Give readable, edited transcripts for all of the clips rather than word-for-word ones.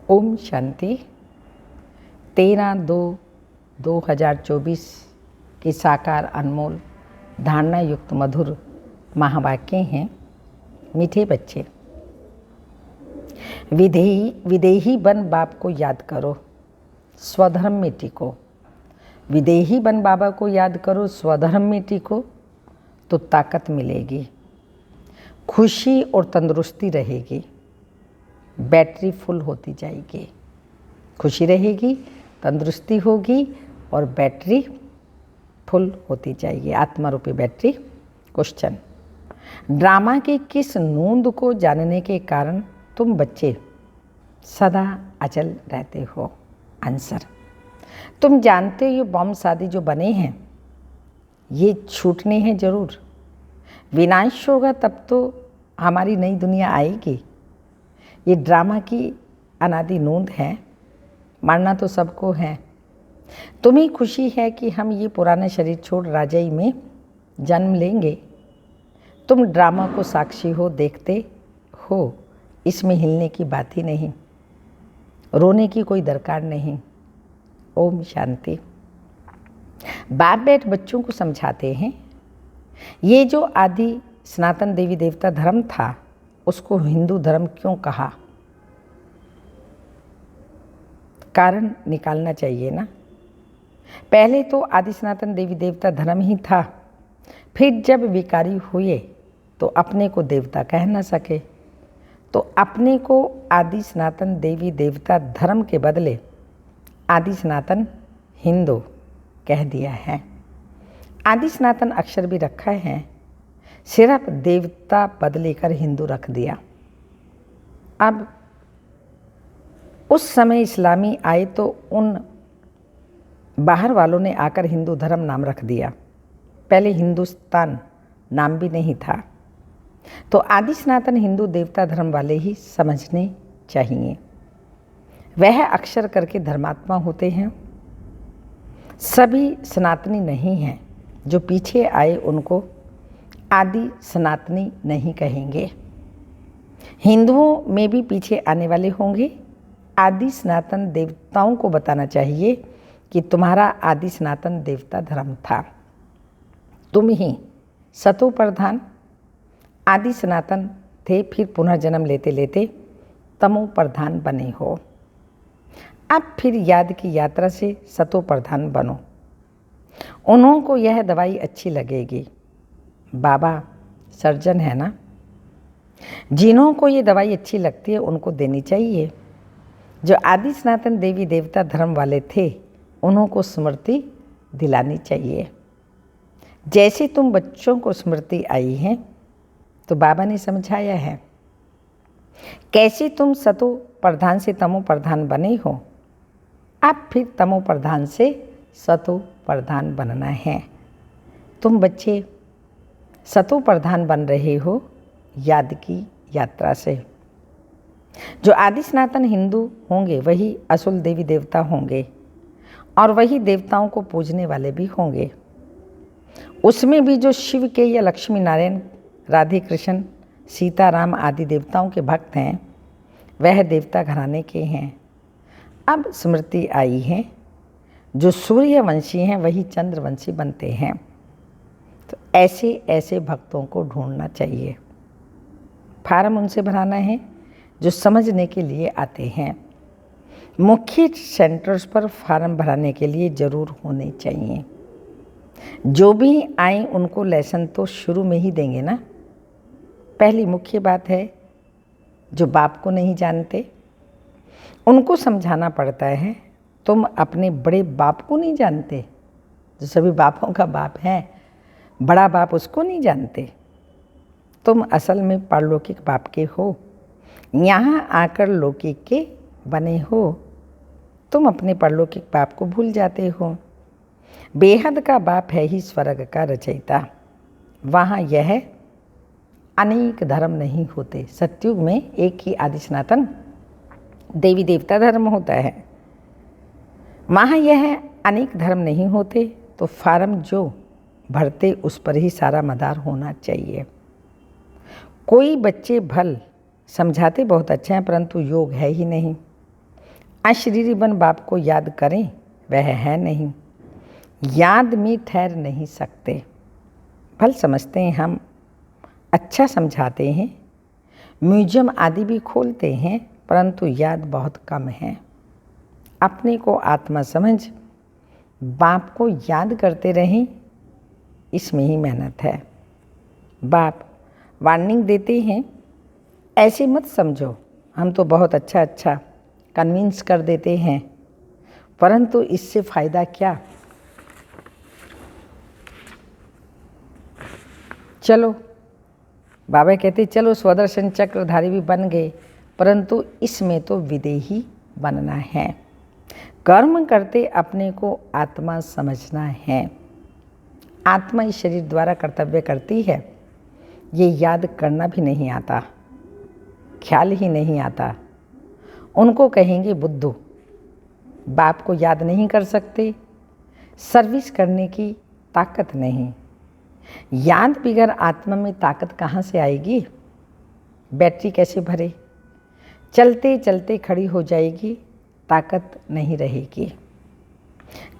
ओम शांति। 13/2/2024 के साकार अनमोल धारणा युक्त मधुर महावाक्य हैं। मीठे बच्चे, विदेही बन बाप को याद करो, स्वधर्म में टिको। विदेही बन बाबा को याद करो, स्वधर्म में टिको, तो ताकत मिलेगी, खुशी और तंदुरुस्ती रहेगी, बैटरी फुल होती जाएगी। खुशी रहेगी, तंदुरुस्ती होगी और बैटरी फुल होती जाएगी। आत्मा रूपी बैटरी। क्वेश्चन: ड्रामा की किस नूंद को जानने के कारण तुम बच्चे सदा अचल रहते हो? आंसर: तुम जानते हो बम शादी जो बने हैं ये छूटने हैं जरूर। विनाश होगा तब तो हमारी नई दुनिया आएगी। ये ड्रामा की अनादि नूंद है, मानना तो सबको है। तुम्हें खुशी है कि हम ये पुराना शरीर छोड़ राजाई में जन्म लेंगे। तुम ड्रामा को साक्षी हो, देखते हो, इसमें हिलने की बात ही नहीं, रोने की कोई दरकार नहीं। ओम शांति। बाप बैठ बच्चों को समझाते हैं, ये जो आदि सनातन देवी देवता धर्म था उसको हिंदू धर्म क्यों कहा? कारण निकालना चाहिए ना। पहले तो आदि सनातन देवी देवता धर्म ही था, फिर जब विकारी हुए तो अपने को देवता कह न सके तो अपने को आदि सनातन देवी देवता धर्म के बदले आदि सनातन हिंदू कह दिया है। आदि सनातन अक्षर भी रखा है, सिर्फ देवता बदले कर हिंदू रख दिया। अब उस समय इस्लामी आए तो उन बाहर वालों ने आकर हिंदू धर्म नाम रख दिया। पहले हिंदुस्तान नाम भी नहीं था, तो आदि सनातन हिंदू देवता धर्म वाले ही समझने चाहिए। वह अक्षर करके धर्मात्मा होते हैं। सभी सनातनी नहीं हैं, जो पीछे आए उनको आदि सनातनी नहीं कहेंगे। हिंदुओं में भी पीछे आने वाले होंगे। आदि सनातन देवताओं को बताना चाहिए कि तुम्हारा आदि सनातन देवता धर्म था। तुम ही सतो प्रधान आदि सनातन थे, फिर पुनर्जन्म लेते लेते तमो प्रधान बने हो। अब फिर याद की यात्रा से सतो प्रधान बनो। उन्हों को यह दवाई अच्छी लगेगी। बाबा सर्जन है ना, जिन्हों को ये दवाई अच्छी लगती है उनको देनी चाहिए। जो आदि सनातन देवी देवता धर्म वाले थे उन्हों को स्मृति दिलानी चाहिए। जैसे तुम बच्चों को स्मृति आई है तो बाबा ने समझाया है कैसे तुम सतो प्रधान से तमो प्रधान बने हो। अब फिर तमो प्रधान से सतो प्रधान बनना है। तुम बच्चे सतो प्रधान बन रहे हो याद की यात्रा से। जो आदि सनातन हिंदू होंगे वही असुल देवी देवता होंगे और वही देवताओं को पूजने वाले भी होंगे। उसमें भी जो शिव के या लक्ष्मी नारायण, राधे कृष्ण, सीताराम आदि देवताओं के भक्त हैं वह देवता घराने के हैं। अब स्मृति आई है, जो सूर्यवंशी हैं वही चंद्रवंशी बनते हैं। तो ऐसे ऐसे भक्तों को ढूंढना चाहिए। फार्म उनसे भराना है जो समझने के लिए आते हैं। मुख्य सेंटर्स पर फार्म भराने के लिए ज़रूर होने चाहिए। जो भी आए उनको लेसन तो शुरू में ही देंगे ना। पहली मुख्य बात है, जो बाप को नहीं जानते उनको समझाना पड़ता है। तुम अपने बड़े बाप को नहीं जानते, जो सभी बापों का बाप है, बड़ा बाप उसको नहीं जानते। तुम असल में पारलौकिक बाप के हो, यहाँ आकर लौकिक के बने हो। तुम अपने पारलौकिक बाप को भूल जाते हो। बेहद का बाप है ही स्वर्ग का रचयिता। वहाँ यह अनेक धर्म नहीं होते। सतयुग में एक ही आदि सनातन देवी देवता धर्म होता है। वहाँ यह अनेक धर्म नहीं होते। तो फार्म जो भरते उस पर ही सारा मदार होना चाहिए। कोई बच्चे भल समझाते बहुत अच्छा है, परंतु योग है ही नहीं। अशरीरी बन बाप को याद करें, वह है नहीं, याद में ठहर नहीं सकते। भल समझते हैं हम, अच्छा समझाते हैं, म्यूजियम आदि भी खोलते हैं, परंतु याद बहुत कम है। अपने को आत्मा समझ बाप को याद करते रहें, इसमें ही मेहनत है। बाप वार्निंग देते हैं, ऐसे मत समझो, हम तो बहुत अच्छा कन्विंस कर देते हैं, परंतु इससे फ़ायदा क्या। चलो, बाबा कहते चलो स्वदर्शन चक्रधारी भी बन गए, परंतु इसमें तो विदेही बनना है। कर्म करते अपने को आत्मा समझना है। आत्मा इस शरीर द्वारा कर्तव्य करती है, ये याद करना भी नहीं आता, ख्याल ही नहीं आता। उनको कहेंगे बुद्धू, बाप को याद नहीं कर सकते, सर्विस करने की ताकत नहीं। याद बिगर आत्मा में ताकत कहाँ से आएगी, बैटरी कैसे भरे, चलते चलते खड़ी हो जाएगी, ताकत नहीं रहेगी।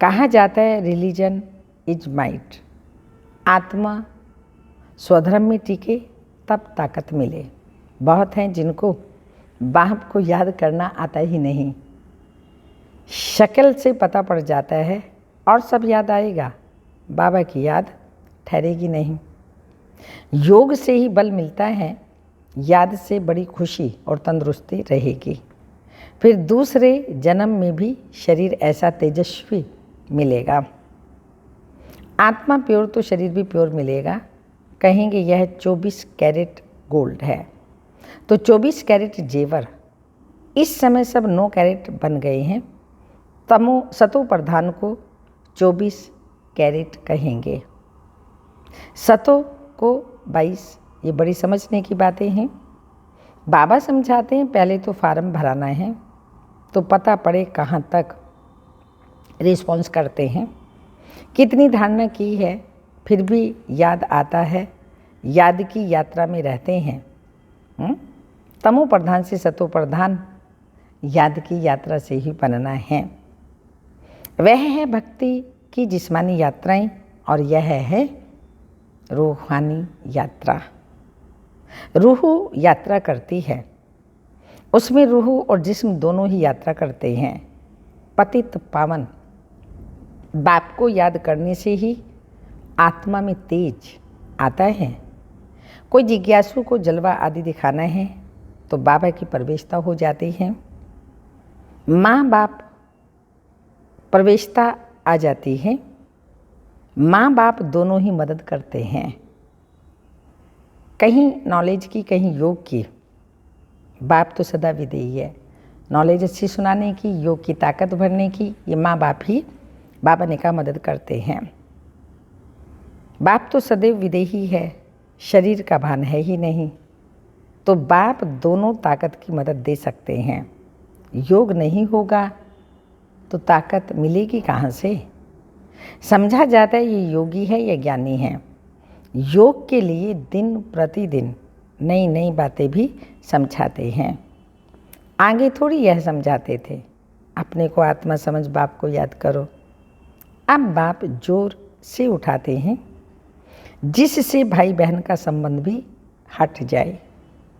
कहा जाता है रिलीजन इज माइट, आत्मा स्वधर्म में टिके तब ताकत मिले। बहुत हैं जिनको बाप को याद करना आता ही नहीं, शक्ल से पता पड़ जाता है और सब याद आएगा, बाबा की याद ठहरेगी नहीं। योग से ही बल मिलता है, याद से बड़ी खुशी और तंदुरुस्ती रहेगी। फिर दूसरे जन्म में भी शरीर ऐसा तेजस्वी मिलेगा। आत्मा प्योर तो शरीर भी प्योर मिलेगा। कहेंगे यह 24 कैरेट गोल्ड है, तो 24 कैरेट जेवर इस समय सब 9 कैरेट बन गए हैं। सतो प्रधान को 24 कैरेट कहेंगे, सतो को 22। ये बड़ी समझने की बातें हैं। बाबा समझाते हैं पहले तो फार्म भराना है, तो पता पड़े कहाँ तक रिस्पॉन्स करते हैं, कितनी धारणा की है, फिर भी याद आता है, याद की यात्रा में रहते हैं। तमो प्रधान से सतो प्रधान, याद की यात्रा से ही बनना है। वह है भक्ति की जिस्मानी यात्राएं और यह है रूहानी यात्रा। रूह यात्रा करती है, उसमें रूह और जिस्म दोनों ही यात्रा करते हैं। पतित पावन बाप को याद करने से ही आत्मा में तेज आता है। कोई जिज्ञासु को जलवा आदि दिखाना है तो बाबा की प्रवेशता हो जाती है, माँ बाप प्रवेशता आ जाती है। माँ बाप दोनों ही मदद करते हैं, कहीं नॉलेज की कहीं योग की। बाप तो सदा विदेही है, नॉलेज अच्छी सुनाने की, योग की ताकत भरने की, ये माँ बाप ही बाबा ने कहा मदद करते हैं। बाप तो सदैव विदेही है, शरीर का भान है ही नहीं, तो बाप दोनों ताकत की मदद दे सकते हैं। योग नहीं होगा तो ताकत मिलेगी कहाँ से। समझा जाता है ये योगी है या ज्ञानी है। योग के लिए दिन प्रतिदिन नई नई बातें भी समझाते हैं। आगे थोड़ी यह समझाते थे अपने को आत्मा समझ बाप को याद करो। अब बाप जोर से उठाते हैं जिससे भाई बहन का संबंध भी हट जाए,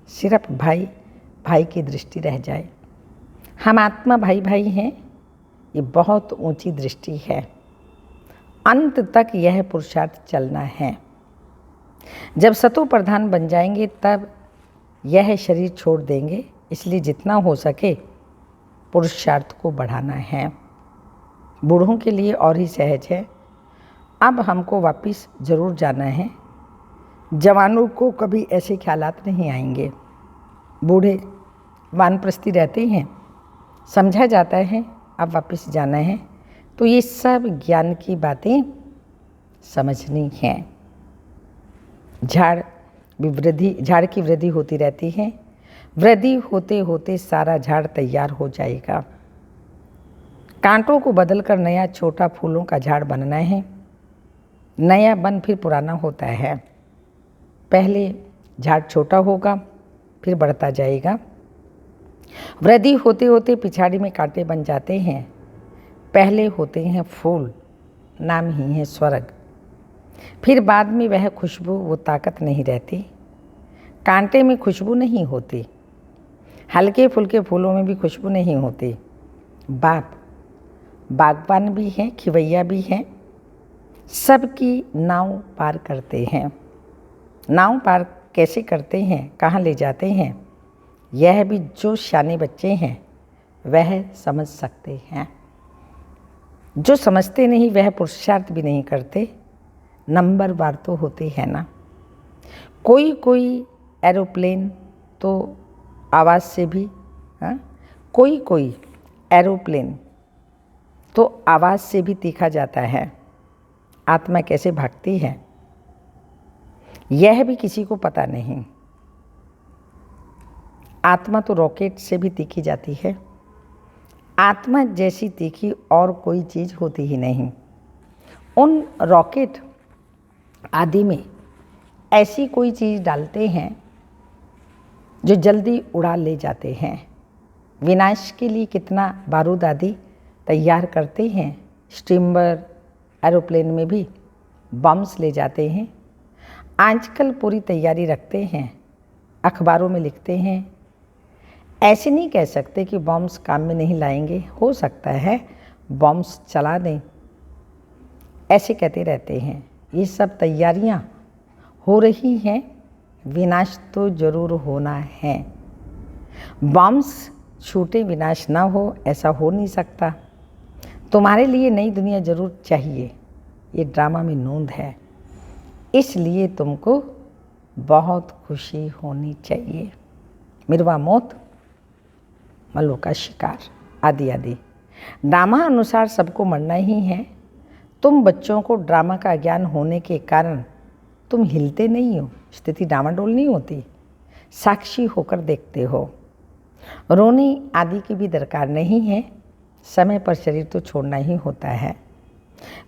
सिर्फ भाई भाई की दृष्टि रह जाए। हम आत्मा भाई भाई हैं, ये बहुत ऊंची दृष्टि है। अंत तक यह पुरुषार्थ चलना है। जब सतो प्रधान बन जाएंगे तब यह शरीर छोड़ देंगे, इसलिए जितना हो सके पुरुषार्थ को बढ़ाना है। बूढ़ों के लिए और ही सहज है। अब हमको वापस ज़रूर जाना है। जवानों को कभी ऐसे ख्यालात नहीं आएंगे। बूढ़े वानप्रस्थी रहते हैं, समझा जाता है अब वापस जाना है, तो ये सब ज्ञान की बातें समझनी हैं। झाड़ की वृद्धि होती रहती है, वृद्धि होते होते सारा झाड़ तैयार हो जाएगा। कांटों को बदलकर नया छोटा फूलों का झाड़ बनना है। नया बन फिर पुराना होता है। पहले झाड़ छोटा होगा, फिर बढ़ता जाएगा। वृद्धि होते होते पिछाड़ी में कांटे बन जाते हैं। पहले होते हैं फूल, नाम ही है स्वर्ग। फिर बाद में वह खुशबू, वो ताकत नहीं रहती। कांटे में खुशबू नहीं होती, हल्के फुल्के फूलों में भी खुशबू नहीं होती। बाप बागबान भी हैं, खिवैया भी हैं, सबकी नाव पार करते हैं। नाव पार कैसे करते हैं, कहाँ ले जाते हैं, यह भी जो शाने बच्चे हैं वह समझ सकते हैं। जो समझते नहीं वह पुरुषार्थ भी नहीं करते। नंबरवार तो होते हैं ना। कोई कोई एरोप्लेन तो आवाज़ से भी, कोई कोई एरोप्लेन तो आवाज़ से भी तीखा जाता है। आत्मा कैसे भागती है यह भी किसी को पता नहीं। आत्मा तो रॉकेट से भी तीखी जाती है। आत्मा जैसी तीखी और कोई चीज़ होती ही नहीं। उन रॉकेट आदि में ऐसी कोई चीज़ डालते हैं जो जल्दी उड़ा ले जाते हैं। विनाश के लिए कितना बारूद आदि तैयार करते हैं। स्टीमर, एरोप्लेन में भी बम्स ले जाते हैं। आजकल पूरी तैयारी रखते हैं, अखबारों में लिखते हैं। ऐसे नहीं कह सकते कि बम्स काम में नहीं लाएंगे, हो सकता है बम्स चला दें, ऐसे कहते रहते हैं। ये सब तैयारियां हो रही हैं, विनाश तो जरूर होना है। बम्स छूटे विनाश ना हो, ऐसा हो नहीं सकता। तुम्हारे लिए नई दुनिया जरूर चाहिए, ये ड्रामा में नोंद है। इसलिए तुमको बहुत खुशी होनी चाहिए। मिरवा मौत, मल्लों का शिकार आदि आदि। ड्रामा अनुसार सबको मरना ही है। तुम बच्चों को ड्रामा का ज्ञान होने के कारण तुम हिलते नहीं हो, स्थिति डामाडोल नहीं होती, साक्षी होकर देखते हो। रोने आदि की भी दरकार नहीं है, समय पर शरीर तो छोड़ना ही होता है।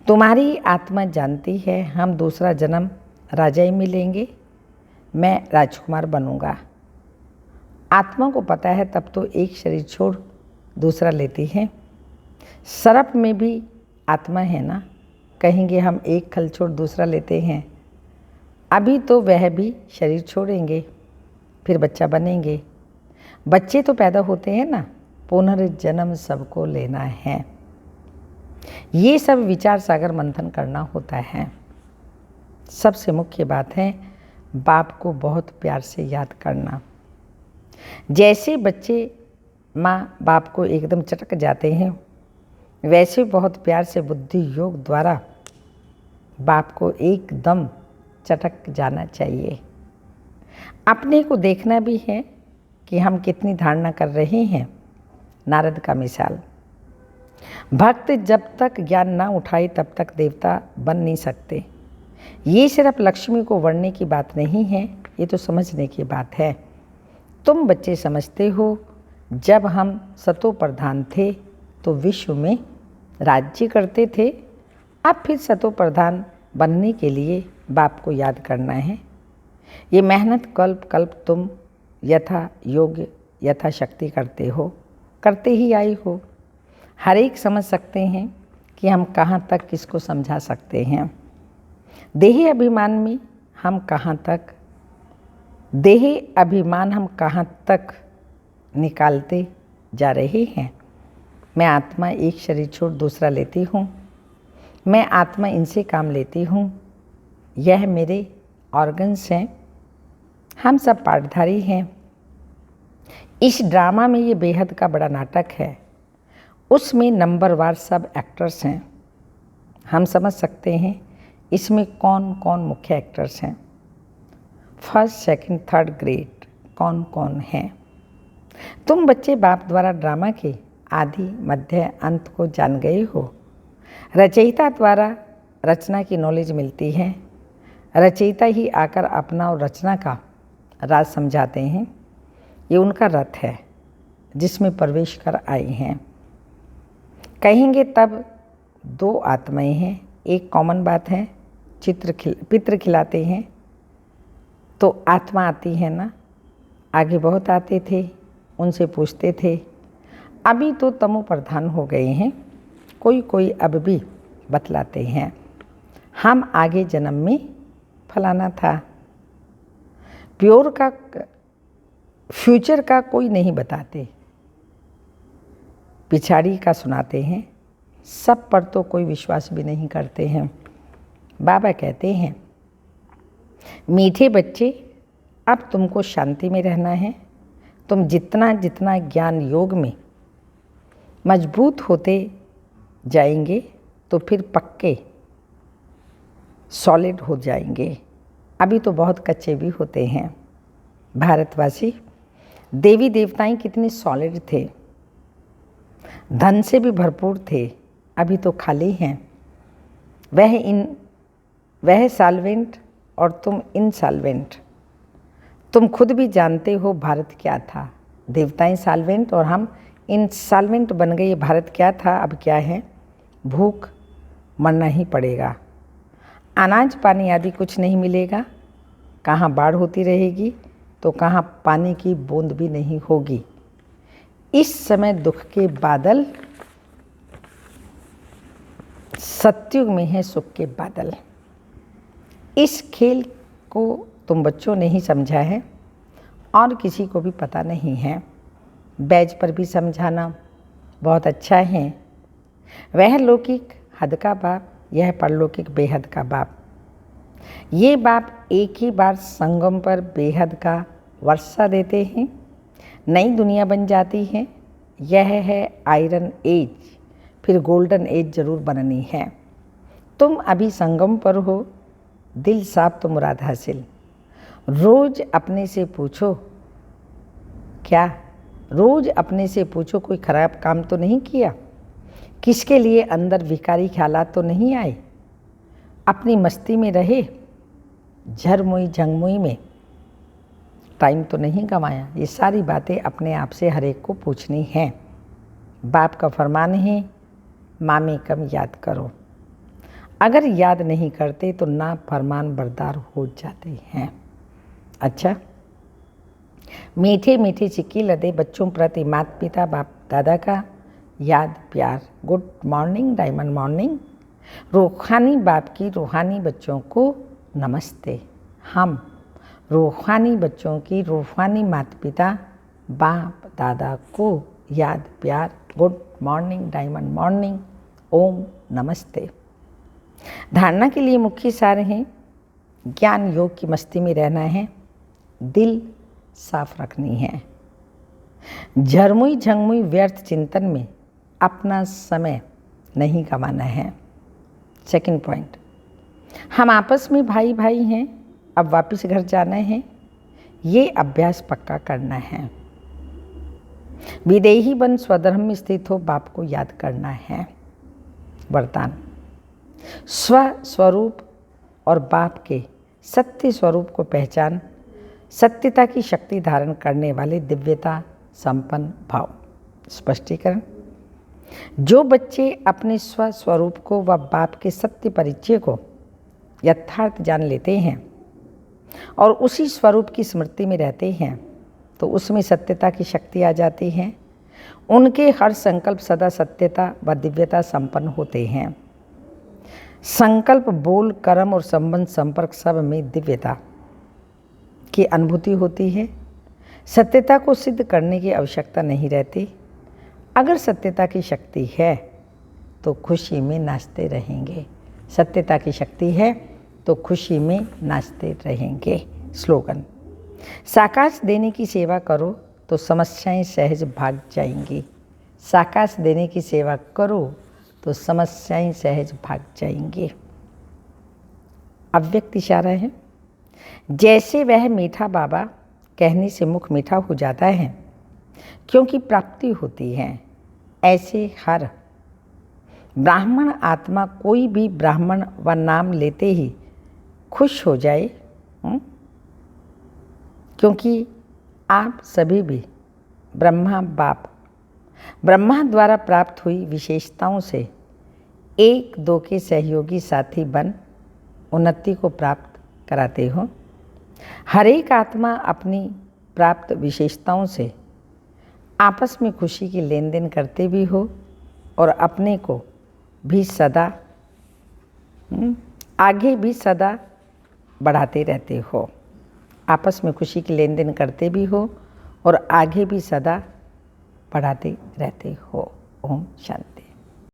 तुम्हारी आत्मा जानती है हम दूसरा जन्म राजाई में लेंगे, मैं राजकुमार बनूंगा। आत्मा को पता है तब तो एक शरीर छोड़ दूसरा लेती है। सर्प में भी आत्मा है ना, कहेंगे हम एक खल छोड़ दूसरा लेते हैं। अभी तो वह भी शरीर छोड़ेंगे, फिर बच्चा बनेंगे। बच्चे तो पैदा होते हैं ना, पुनर्जन्म सबको लेना है। ये सब विचार सागर मंथन करना होता है। सबसे मुख्य बात है बाप को बहुत प्यार से याद करना। जैसे बच्चे माँ बाप को एकदम चटक जाते हैं, वैसे बहुत प्यार से बुद्धि योग द्वारा बाप को एकदम चटक जाना चाहिए। अपने को देखना भी है कि हम कितनी धारणा कर रहे हैं। नारद का मिसाल, भक्त जब तक ज्ञान ना उठाए तब तक देवता बन नहीं सकते। ये सिर्फ लक्ष्मी को वरने की बात नहीं है, ये तो समझने की बात है। तुम बच्चे समझते हो जब हम सतो प्रधान थे तो विश्व में राज्य करते थे। अब फिर सतो प्रधान बनने के लिए बाप को याद करना है। ये मेहनत कल्प कल्प तुम यथा योग्य यथा शक्ति करते हो, करते ही आए हो। हर एक समझ सकते हैं कि हम कहाँ तक किसको समझा सकते हैं। देही अभिमान में हम कहाँ तक, देही अभिमान हम कहाँ तक निकालते जा रहे हैं। मैं आत्मा एक शरीर छोड़ दूसरा लेती हूँ, मैं आत्मा इनसे काम लेती हूँ। यह मेरे ऑर्गन्स हैं, हम सब पाठधारी हैं। इस ड्रामा में ये बेहद का बड़ा नाटक है, उसमें नंबरवार सब एक्टर्स हैं। हम समझ सकते हैं इसमें कौन कौन मुख्य एक्टर्स हैं। फर्स्ट सेकंड थर्ड ग्रेड कौन कौन हैं। तुम बच्चे बाप द्वारा ड्रामा के आदि मध्य अंत को जान गए हो। रचयिता द्वारा रचना की नॉलेज मिलती है। रचयिता ही आकर अपना और रचना का राज समझाते हैं। ये उनका रथ है जिसमें प्रवेश कर आए हैं। कहेंगे तब दो आत्माएं हैं। एक कॉमन बात है, पितृ खिलाते हैं तो आत्मा आती है ना। आगे बहुत आते थे, उनसे पूछते थे, अभी तो तमो प्रधान हो गए हैं, कोई कोई अब भी बतलाते हैं, हम आगे जन्म में फलाना था। प्योर का फ्यूचर का कोई नहीं बताते, पिछाड़ी का सुनाते हैं, सब पर तो कोई विश्वास भी नहीं करते हैं। बाबा कहते हैं, मीठे बच्चे, अब तुमको शांति में रहना है। तुम जितना जितना ज्ञान योग में मजबूत होते जाएंगे तो फिर पक्के सॉलिड हो जाएंगे। अभी तो बहुत कच्चे भी होते हैं। भारतवासी, देवी देवताएं कितने सॉलिड थे, धन से भी भरपूर थे, अभी तो खाली हैं। वह सॉल्वेंट और तुम इनसॉल्वेंट। तुम खुद भी जानते हो भारत क्या था। देवताएं सॉल्वेंट और हम इनसॉल्वेंट बन गए। भारत क्या था, अब क्या है? भूख, मरना ही पड़ेगा। अनाज पानी आदि कुछ नहीं मिलेगा। कहाँ बाढ़ होती रहेगी तो कहाँ पानी की बूंद भी नहीं होगी। इस समय दुख के बादल, सतयुग में है सुख के बादल। इस खेल को तुम बच्चों ने ही समझा है और किसी को भी पता नहीं है। बैज पर भी समझाना बहुत अच्छा है। वह लौकिक हद का बाप, यह परलौकिक बेहद का बाप। ये बाप एक ही बार संगम पर बेहद का वर्षा देते हैं, नई दुनिया बन जाती है। यह है आयरन एज, फिर गोल्डन एज जरूर बननी है। तुम अभी संगम पर हो, दिल साफ तो मुराद हासिल। रोज अपने से पूछो, क्या रोज अपने से पूछो कोई खराब काम तो नहीं किया? किसके लिए अंदर विकारी ख्यालात तो नहीं आए? अपनी मस्ती में रहे, झरमुई झंगमुई में टाइम तो नहीं गंवाया? ये सारी बातें अपने आप से हर एक को पूछनी हैं। बाप का फरमान है, मामे कम याद करो। अगर याद नहीं करते तो ना फरमान बरदार हो जाते हैं। अच्छा, मीठे मीठे चिक्की लदे बच्चों प्रति माता पिता बाप दादा का याद प्यार। Good morning, diamond morning. रूहानी बाप की रूहानी बच्चों को नमस्ते। हम रूहानी बच्चों की रूहानी माता पिता बाप दादा को याद प्यार। गुड मॉर्निंग, डायमंड मॉर्निंग, ओम नमस्ते। धारणा के लिए मुख्य सार हैं, ज्ञान योग की मस्ती में रहना है, दिल साफ रखनी है, झरमुई झंगमुई व्यर्थ चिंतन में अपना समय नहीं गंवाना है। सेकंड पॉइंट, हम आपस में भाई भाई हैं, अब वापस घर जाना है, ये अभ्यास पक्का करना है। विदेही बन स्वधर्म में स्थित हो, बाप को याद करना है। वरदान, स्वस्वरूप और बाप के सत्य स्वरूप को पहचान, सत्यता की शक्ति धारण करने वाले दिव्यता संपन्न भाव। स्पष्टीकरण, जो बच्चे अपने स्वस्वरूप को व बाप के सत्य परिचय को यथार्थ जान लेते हैं और उसी स्वरूप की स्मृति में रहते हैं तो उसमें सत्यता की शक्ति आ जाती है। उनके हर संकल्प सदा सत्यता व दिव्यता संपन्न होते हैं। संकल्प, बोल, कर्म और संबंध संपर्क सब में दिव्यता की अनुभूति होती है। सत्यता को सिद्ध करने की आवश्यकता नहीं रहती। अगर सत्यता की शक्ति है तो खुशी में नाचते रहेंगे। सत्यता की शक्ति है तो खुशी में नाचते रहेंगे। स्लोगन, साकाश देने की सेवा करो तो समस्याएं सहज भाग जाएंगी। साकाश देने की सेवा करो तो समस्याएं सहज भाग जाएंगी। अव्यक्त इशारा है, जैसे वह मीठा बाबा कहने से मुख मीठा हो जाता है क्योंकि प्राप्ति होती है, ऐसे हर ब्राह्मण आत्मा कोई भी ब्राह्मण व नाम लेते ही खुश हो जाए, क्योंकि आप सभी भी ब्रह्मा द्वारा प्राप्त हुई विशेषताओं से एक दो के सहयोगी साथी बन उन्नति को प्राप्त कराते हो। हर एक आत्मा अपनी प्राप्त विशेषताओं से आपस में खुशी की लेन देन करते भी हो और अपने को भी सदा आगे भी सदा बढ़ाते रहते हो। आपस में खुशी की लेन देन करते भी हो और आगे भी सदा बढ़ाते रहते हो। ओम शांति।